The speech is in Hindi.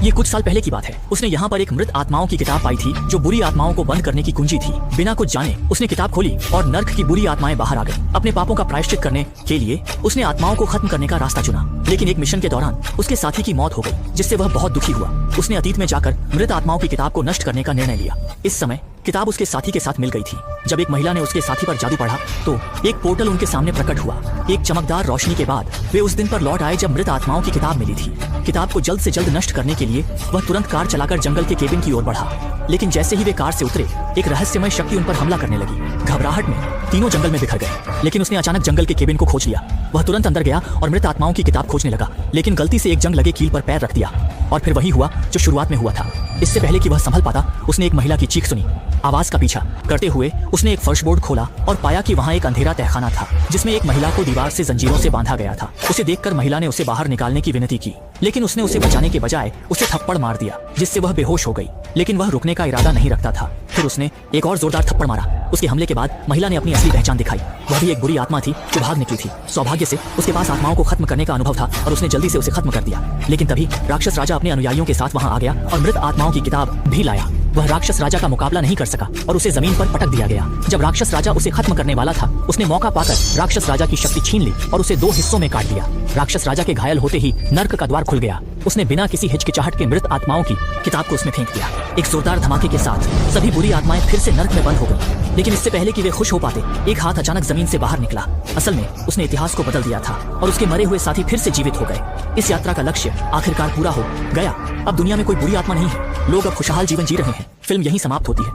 ये कुछ साल पहले की बात है। उसने यहाँ पर एक मृत आत्माओं की किताब पाई थी जो बुरी आत्माओं को बंद करने की कुंजी थी। बिना कुछ जाने उसने किताब खोली और नर्क की बुरी आत्माएं बाहर आ गई। अपने पापों का प्रायश्चित करने के लिए उसने आत्माओं को खत्म करने का रास्ता चुना, लेकिन एक मिशन के दौरान उसके साथी की मौत हो गई, जिससे वह बहुत दुखी हुआ। उसने अतीत में जाकर मृत आत्माओं की किताब को नष्ट करने का निर्णय लिया। इस समय किताब उसके साथी के साथ मिल गई थी। जब एक महिला ने उसके साथी पर जादू पढ़ा तो एक पोर्टल उनके सामने प्रकट हुआ। एक चमकदार रोशनी के बाद वे उस दिन पर लौट आए जब मृत आत्माओं की किताब मिली थी। किताब को जल्द से जल्द नष्ट करने के लिए वह तुरंत कार चलाकर जंगल के केबिन की ओर बढ़ा, लेकिन जैसे ही वे कार से उतरे एक रहस्यमय शक्ति उन पर हमला करने लगी। घबराहट में तीनों जंगल में बिखर गए, लेकिन उसने अचानक जंगल के केबिन को खोज लिया। वह तुरंत अंदर गया और मृत आत्माओं की किताब खोजने लगा, लेकिन गलती से एक जंग लगे कील पर पैर रख दिया और फिर वही हुआ जो शुरुआत में हुआ था। इससे पहले कि वह संभल पाता उसने एक महिला की चीख सुनी। आवाज का पीछा करते हुए उसने एक फर्श बोर्ड खोला और पाया कि वहाँ एक अंधेरा तहखाना था जिसमें एक महिला को दीवार से जंजीरों से बांधा गया था। उसे देखकर महिला ने उसे बाहर निकालने की विनती की, लेकिन उसने उसे बचाने के बजाय उसे थप्पड़ मार दिया, जिससे वह बेहोश हो गई। लेकिन वह रुकने का इरादा नहीं रखता था। फिर उसने एक और जोरदार थप्पड़ मारा। उसके हमले के बाद महिला ने अपनी असली पहचान दिखाई। वह भी एक बुरी आत्मा थी जो भाग निकली थी। सौभाग्य से उसके पास आत्माओं को खत्म करने का अनुभव था और उसने जल्दी से उसे खत्म कर दिया। लेकिन तभी राक्षस राजा अपने अनुयायियों के साथ वहां आ गया और मृत आत्माओं की किताब भी लाया। वह राक्षस राजा का मुकाबला नहीं कर सका और उसे जमीन पर पटक दिया गया। जब राक्षस राजा उसे खत्म करने वाला था उसने मौका पाकर राक्षस राजा की शक्ति छीन ली और उसे 2 हिस्सों में काट दिया। राक्षस राजा के घायल होते ही नर्क का द्वार खुल गया। उसने बिना किसी हिचकिचाहट के मृत आत्माओं की किताब को उसमें फेंक दिया। एक जोरदार धमाके के साथ सभी बुरी आत्माएं फिर से नर्क में बंद हो गई। लेकिन इससे पहले कि वे खुश हो पाते एक हाथ अचानक जमीन से बाहर निकला। असल में उसने इतिहास को बदल दिया था और उसके मरे हुए साथी फिर से जीवित हो गए। इस यात्रा का लक्ष्य आखिरकार पूरा हो गया। अब दुनिया में कोई बुरी आत्मा नहीं है। लोग अब खुशहाल जीवन जी रहे हैं। फिल्म यहीं समाप्त होती है।